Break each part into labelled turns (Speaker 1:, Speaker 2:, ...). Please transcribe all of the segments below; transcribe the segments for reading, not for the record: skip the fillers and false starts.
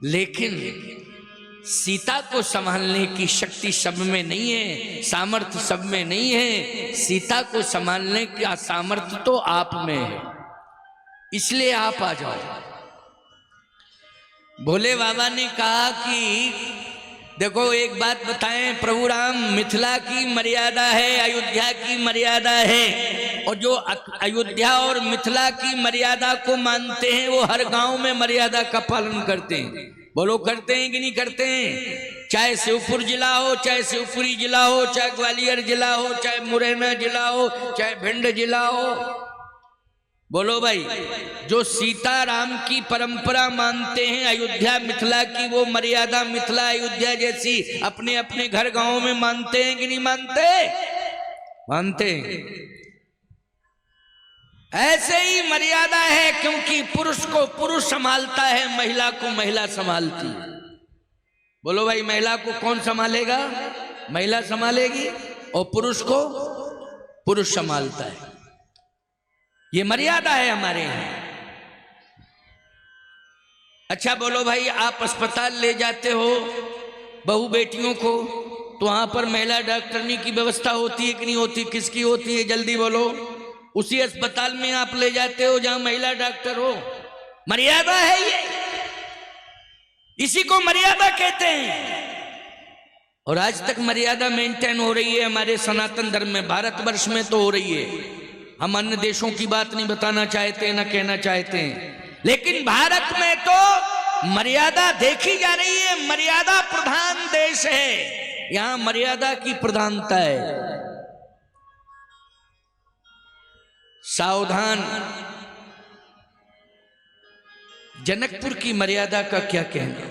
Speaker 1: लेकिन सीता को संभालने की शक्ति सब में नहीं है, सामर्थ्य सब में नहीं है। सीता को संभालने का सामर्थ्य तो आप में है, इसलिए आप आ जाओ। भोले बाबा ने कहा कि देखो एक बात बताएं प्रभु राम, मिथिला की मर्यादा है, अयोध्या की मर्यादा है, और जो अयोध्या और मिथिला की मर्यादा को मानते हैं वो हर गांव में मर्यादा का पालन करते हैं। बोलो करते हैं कि नहीं करते हैं? चाहे शिवपुर जिला हो, चाहे शिवपुरी जिला हो, चाहे ग्वालियर जिला हो, चाहे मुरैना जिला हो, चाहे भिंड जिला हो। बोलो भाई, जो सीता राम की परंपरा मानते हैं अयोध्या मिथिला की, वो मर्यादा मिथिला अयोध्या जैसी अपने अपने घर गांवों में मानते हैं कि नहीं मानते? मानते हैं। ऐसे ही मर्यादा है, क्योंकि पुरुष को पुरुष संभालता है, महिला को महिला संभालती है। बोलो भाई, महिला को कौन संभालेगा? महिला संभालेगी, और पुरुष को पुरुष संभालता है। ये मर्यादा है हमारे यहां। अच्छा बोलो भाई, आप अस्पताल ले जाते हो बहू बेटियों को, तो वहां पर महिला डॉक्टरनी की व्यवस्था होती है कि नहीं होती? किसकी होती है? जल्दी बोलो। उसी अस्पताल में आप ले जाते हो जहां महिला डॉक्टर हो। मर्यादा है ये, इसी को मर्यादा कहते हैं। और आज तक मर्यादा मेंटेन हो रही है हमारे सनातन धर्म में, भारतवर्ष में तो हो रही है। हम अन्य देशों की बात नहीं बताना चाहते, ना कहना चाहते हैं, लेकिन भारत में तो मर्यादा देखी जा रही है। मर्यादा प्रधान देश है, यहां मर्यादा की प्रधानता है। सावधान, जनकपुर की मर्यादा का क्या कहना?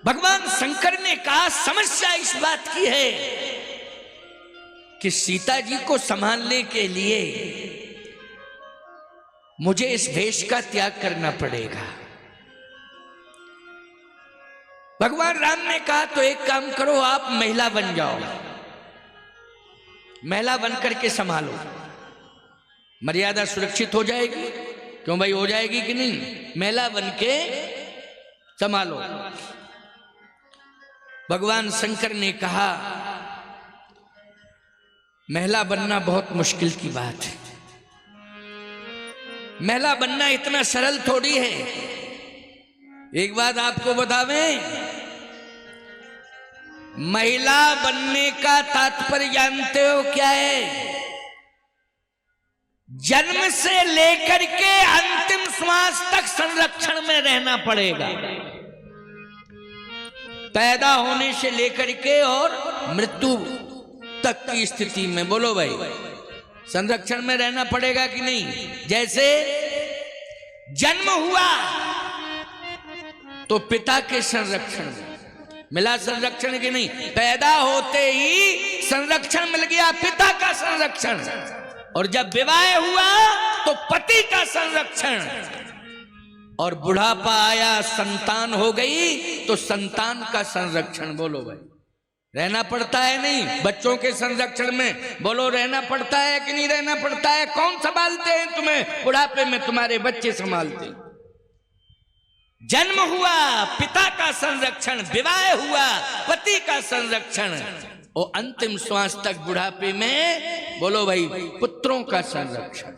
Speaker 1: भगवान शंकर ने कहा समस्या इस बात की है कि सीता जी को संभालने के लिए मुझे इस भेष का त्याग करना पड़ेगा। भगवान राम ने कहा तो एक काम करो, आप महिला बन जाओ, महिला बनकर के संभालो, मर्यादा सुरक्षित हो जाएगी। क्यों भाई, हो जाएगी कि नहीं? महिला बन के संभालो। भगवान शंकर ने कहा महिला बनना बहुत मुश्किल की बात है, महिला बनना इतना सरल थोड़ी है। एक बात आपको बतावें, महिला बनने का तात्पर्य जानते हो क्या है? जन्म से लेकर के अंतिम श्वास तक संरक्षण में रहना पड़ेगा। पैदा होने से लेकर के और मृत्यु तक की स्थिति में, बोलो भाई, संरक्षण में रहना पड़ेगा कि नहीं? जैसे जन्म हुआ तो पिता के संरक्षण में मिला, संरक्षण की नहीं, पैदा होते ही संरक्षण मिल गया, पिता का संरक्षण। और जब विवाह हुआ तो पति का संरक्षण, और बुढ़ापा आया, संतान हो गई तो संतान का संरक्षण। बोलो भाई, रहना पड़ता है नहीं? बच्चों के संरक्षण में बोलो, रहना पड़ता है कि नहीं रहना पड़ता है? कौन संभालते हैं तुम्हें? बुढ़ापे में तुम्हारे बच्चे संभालते। जन्म हुआ, पिता का संरक्षण, विवाह हुआ, पति का संरक्षण, और अंतिम श्वास तक बुढ़ापे में बोलो भाई, पुत्रों का संरक्षण।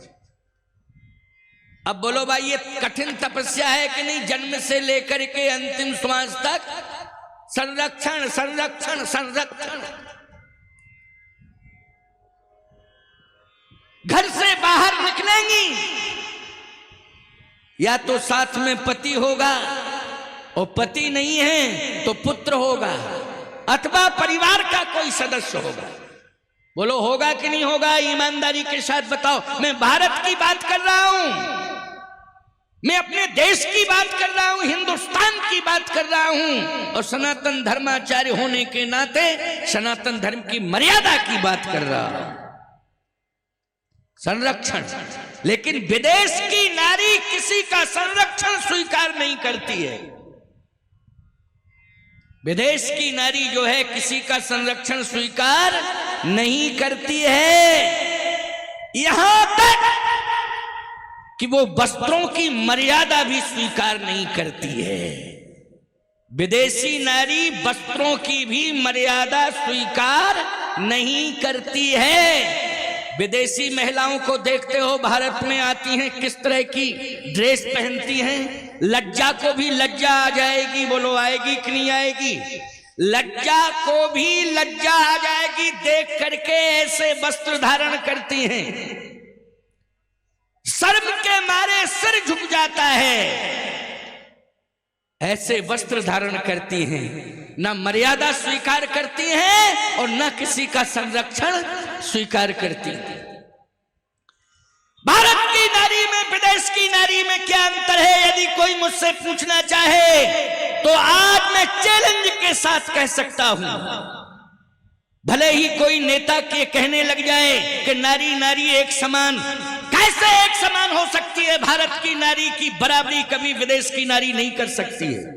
Speaker 1: अब बोलो भाई, ये कठिन तपस्या है कि नहीं? जन्म से लेकर के अंतिम श्वास तक संरक्षण, संरक्षण, संरक्षण। घर से बाहर निकलेंगी या तो साथ में पति होगा, और पति नहीं है तो पुत्र होगा, अथवा परिवार का कोई सदस्य होगा। बोलो होगा कि नहीं होगा? ईमानदारी के साथ बताओ। मैं भारत की बात कर रहा हूं, मैं अपने देश की बात कर रहा हूं, हिंदुस्तान की बात कर रहा हूं, और सनातन धर्माचार्य होने के नाते सनातन धर्म की मर्यादा की बात कर रहा हूं। संरक्षण। लेकिन विदेश की नारी किसी का संरक्षण स्वीकार नहीं करती है। विदेश की नारी जो है किसी का संरक्षण स्वीकार नहीं करती है। यहां तक कि वो वस्त्रों की मर्यादा भी स्वीकार नहीं करती है। विदेशी नारी वस्त्रों की भी मर्यादा स्वीकार नहीं करती है। विदेशी महिलाओं को देखते हो, भारत में आती हैं, किस तरह की ड्रेस पहनती हैं। लज्जा को भी लज्जा आ जाएगी, बोलो आएगी कि नहीं आएगी? लज्जा को भी लज्जा आ जाएगी देख करके ऐसे वस्त्र धारण करती हैं। शर्म के मारे सिर झुक जाता है, ऐसे वस्त्र धारण करती हैं। ना मर्यादा स्वीकार करती हैं और ना किसी का संरक्षण स्वीकार करती हैं। भारत की नारी में विदेश की नारी में क्या अंतर है? यदि कोई मुझसे पूछना चाहे तो आज मैं चैलेंज के साथ कह सकता हूं, भले ही कोई नेता के कहने लग जाए कि नारी नारी एक समान। कैसे एक समान हो सकती है? भारत की नारी की बराबरी कभी विदेश की नारी नहीं कर सकती है।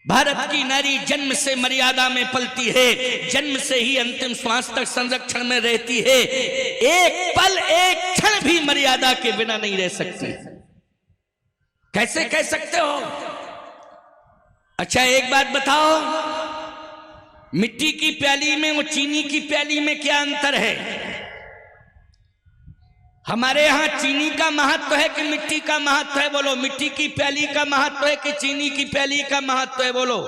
Speaker 1: भारत की नारी जन्म से मर्यादा में पलती है, जन्म से ही अंतिम श्वास तक संरक्षण में रहती है। एक पल एक क्षण भी मर्यादा के बिना नहीं रह सकती। कैसे कह सकते हो? अच्छा एक बात बताओ, मिट्टी की प्याली में और चीनी की प्याली में क्या अंतर है? हमारे यहां चीनी का महत्व है कि मिट्टी का महत्व है? बोलो। मिट्टी की प्याली का महत्व है कि चीनी की प्याली का महत्व है? बोलो।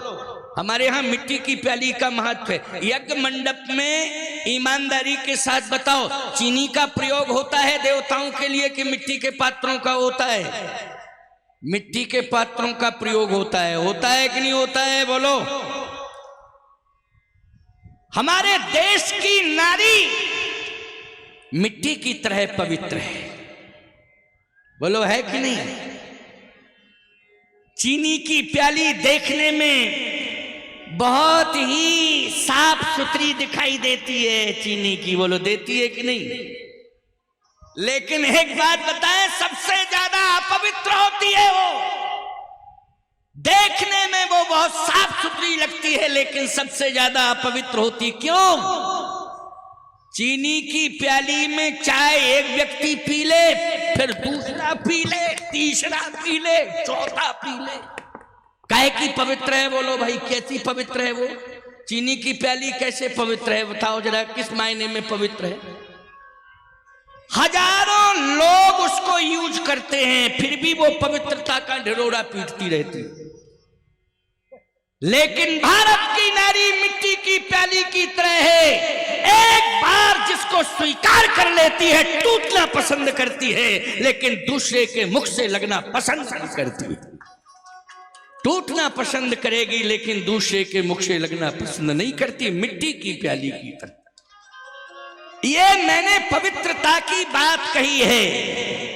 Speaker 1: हमारे यहां मिट्टी की प्याली का महत्व है। यज्ञ मंडप में ईमानदारी के साथ बताओ, चीनी का प्रयोग होता है देवताओं के लिए कि मिट्टी के पात्रों का होता है? मिट्टी के पात्रों का प्रयोग होता है। होता है कि नहीं होता है? बोलो। हमारे देश की नारी मिट्टी की तरह पवित्र है, बोलो है कि नहीं? चीनी की प्याली देखने में बहुत ही साफ सुथरी दिखाई देती है चीनी की, बोलो देती है कि नहीं? लेकिन एक बात बताएं, सबसे ज्यादा अपवित्र होती है वो। देखने में वो बहुत साफ सुथरी लगती है लेकिन सबसे ज्यादा अपवित्र होती। क्यों? चीनी की प्याली में चाय एक व्यक्ति पी ले, फिर दूसरा पी ले, तीसरा पी ले, चौथा पी ले। काहे की पवित्र है? बोलो भाई, कैसी पवित्र है वो? चीनी की प्याली कैसे पवित्र है बताओ जरा, किस मायने में पवित्र है? हजारों लोग उसको यूज करते हैं फिर भी वो पवित्रता का ढिढोरा पीटती रहती। लेकिन भारत की नारी मिट्टी की प्याली की तरह है, एक बार जिसको स्वीकार कर लेती है टूटना पसंद करती है, लेकिन दूसरे के मुख से लगना पसंद नहीं करती है। टूटना पसंद करेगी लेकिन दूसरे के मुख से लगना पसंद नहीं करती, मिट्टी की प्याली की तरह। ये मैंने पवित्रता की बात कही है,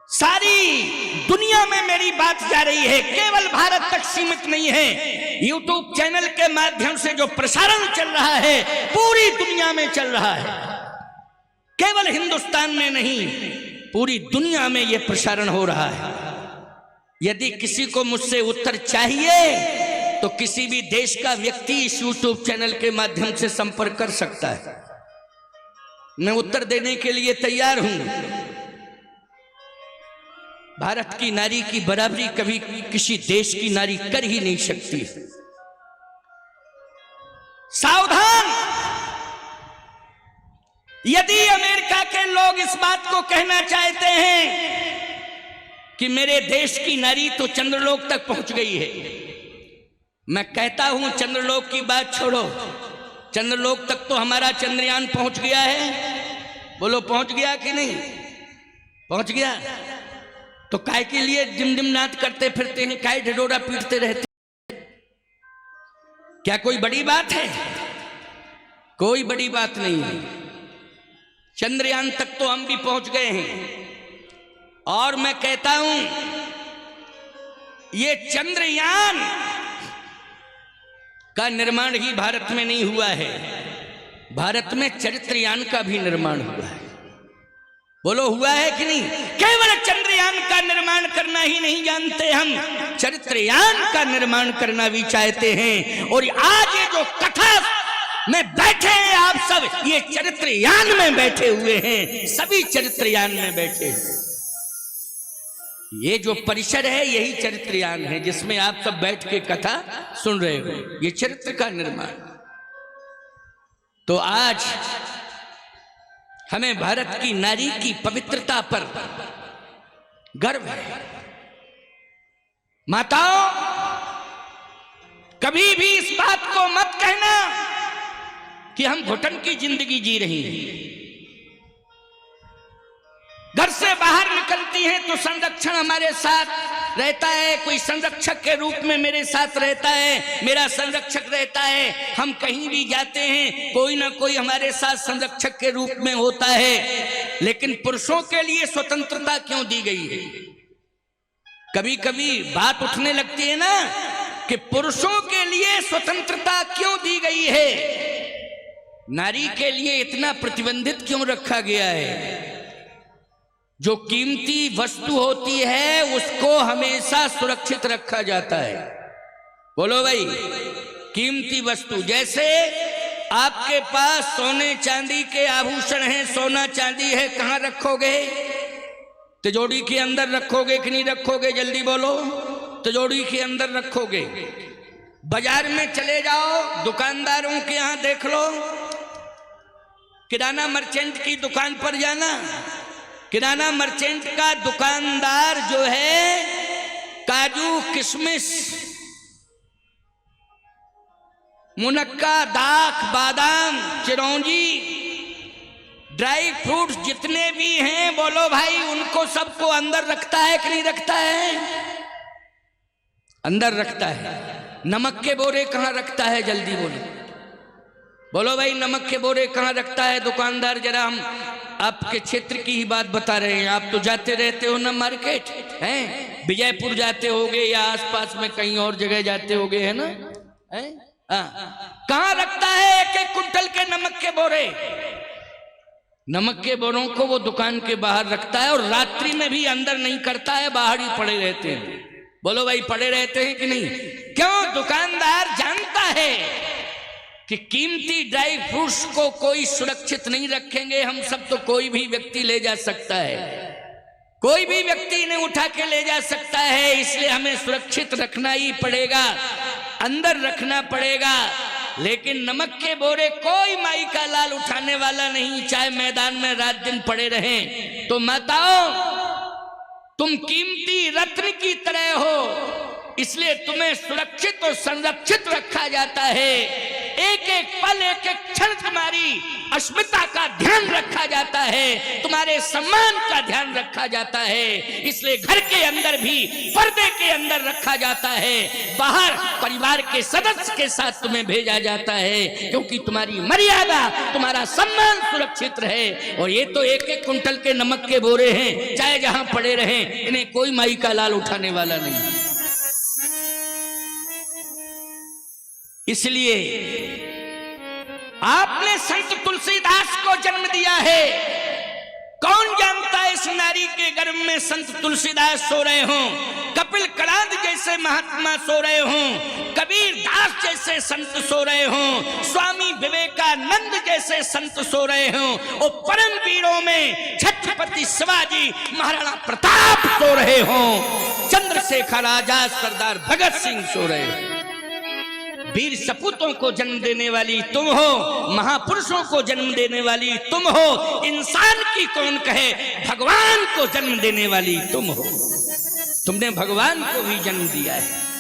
Speaker 1: सारी दुनिया में मेरी बात जा रही है, केवल भारत तक सीमित नहीं है। यूट्यूब चैनल के माध्यम से जो प्रसारण चल रहा है पूरी दुनिया में चल रहा है, केवल हिंदुस्तान में नहीं पूरी दुनिया में यह प्रसारण हो रहा है। यदि किसी को मुझसे उत्तर चाहिए तो किसी भी देश का व्यक्ति इस यूट्यूब चैनल के माध्यम से संपर्क कर सकता है, मैं उत्तर देने के लिए तैयार हूं। भारत की नारी की बराबरी कभी किसी देश की नारी कर ही नहीं सकती। सावधान! यदि अमेरिका के लोग इस बात को कहना चाहते हैं कि मेरे देश की नारी तो चंद्रलोक तक पहुंच गई है, मैं कहता हूं चंद्रलोक की बात छोड़ो, चंद्रलोक तक तो हमारा चंद्रयान पहुंच गया है। बोलो पहुंच गया कि नहीं? पहुंच गया। तो काय के लिए डिमडिम नाद करते फिरते हैं, काय ढिढोरा पीटते रहते? क्या कोई बड़ी बात है? कोई बड़ी बात नहीं है। चंद्रयान तक तो हम भी पहुंच गए हैं और मैं कहता हूं ये चंद्रयान का निर्माण ही भारत में नहीं हुआ है, भारत में चरित्रयान का भी निर्माण हुआ है। बोलो हुआ है कि नहीं? केवल चंद्रयान का निर्माण करना ही नहीं जानते हम, चरित्रयान का निर्माण करना भी चाहते हैं। और आज ये जो कथा में बैठे हैं आप सब, ये चरित्रयान में बैठे हुए हैं, सभी चरित्रयान में बैठे हैं। ये जो परिसर है यही चरित्रयान है जिसमें आप सब बैठ के कथा सुन रहे हो, ये चरित्र का निर्माण। तो आज हमें भारत की नारी की पवित्रता पर गर्व है। माताओं, कभी भी इस बात को मत कहना कि हम घुटन की जिंदगी जी रही हैं। घर से बाहर निकलती हैं तो संरक्षण हमारे साथ रहता है, कोई संरक्षक के रूप में मेरे साथ रहता है, मेरा संरक्षक रहता है। हम कहीं भी जाते हैं कोई ना कोई हमारे साथ संरक्षक के रूप में होता है। लेकिन पुरुषों के लिए स्वतंत्रता क्यों दी गई है? कभी कभी बात उठने लगती है ना कि पुरुषों के लिए स्वतंत्रता क्यों दी गई है, नारी के लिए इतना प्रतिबंधित क्यों रखा गया है? जो कीमती वस्तु होती है उसको हमेशा सुरक्षित रखा जाता है। बोलो भाई, कीमती वस्तु, जैसे आपके पास सोने चांदी के आभूषण हैं, सोना चांदी है, कहां रखोगे? तिजोरी के अंदर रखोगे कि नहीं रखोगे? जल्दी बोलो। तिजोरी के अंदर रखोगे। बाजार में चले जाओ, दुकानदारों के यहां देख लो, किराना मर्चेंट की दुकान पर जाना, किराना मर्चेंट का दुकानदार जो है काजू, किशमिश, मुनक्का, दाख, बादाम, चिरौंजी, ड्राई फ्रूट्स जितने भी हैं, बोलो भाई, उनको सबको अंदर रखता है कि नहीं रखता है? अंदर रखता है। नमक के बोरे कहां रखता है? जल्दी बोलो। बोलो भाई, नमक के बोरे कहां रखता है दुकानदार? जरा हम आपके क्षेत्र की ही बात बता रहे हैं, आप तो जाते रहते हो ना मार्केट, हैं? विजयपुर जाते होगे या आसपास में कहीं और जगह जाते होगे, है ना? कहां रखता है एक एक कुंटल के नमक के बोरे? नमक के बोरों को वो दुकान के बाहर रखता है और रात्रि में भी अंदर नहीं करता है, बाहर ही पड़े रहते हैं। बोलो भाई, पड़े रहते हैं कि नहीं? क्यों? दुकानदार जानता है कि कीमती ड्राई फ्रूट्स को कोई सुरक्षित नहीं रखेंगे हम सब, तो कोई भी व्यक्ति ले जा सकता है, कोई भी व्यक्ति इन्हें उठा के ले जा सकता है। इसलिए हमें सुरक्षित रखना ही पड़ेगा, अंदर रखना पड़ेगा। लेकिन नमक के बोरे कोई माई का लाल उठाने वाला नहीं, चाहे मैदान में रात दिन पड़े रहें। तो माताओं, तुम कीमती रत्न की तरह हो, इसलिए तुम्हें सुरक्षित और संरक्षित रखा जाता है। एक एक पल, एक एक क्षण तुम्हारी अस्मिता का ध्यान रखा जाता है, तुम्हारे सम्मान का ध्यान रखा जाता है। इसलिए घर के अंदर भी पर्दे के अंदर रखा जाता है, बाहर परिवार के सदस्य के साथ तुम्हें भेजा जाता है, क्योंकि तुम्हारी मर्यादा, तुम्हारा सम्मान सुरक्षित रहे। और ये तो एक एक कुंटल के नमक के बोरे हैं, चाहे जहां पड़े रहें, इन्हें कोई माई का लाल उठाने वाला नहीं। इसलिए आपने संत तुलसीदास को जन्म दिया है। कौन जानता है इस नारी के गर्भ में संत तुलसीदास सो रहे हों, कपिल कलाद जैसे महात्मा सो रहे हों, कबीर दास जैसे संत सो रहे हों, स्वामी विवेकानंद जैसे संत सो रहे हों, और परम वीरों में छत्रपति शिवाजी महाराणा प्रताप सो रहे हों, चंद्रशेखर आजाद, सरदार भगत सिंह सो रहे हों। वीर सपूतों को जन्म देने वाली तुम हो, महापुरुषों को जन्म देने वाली तुम हो, इंसान की कौन कहे, भगवान को जन्म देने वाली तुम हो। तुमने भगवान को भी जन्म दिया है।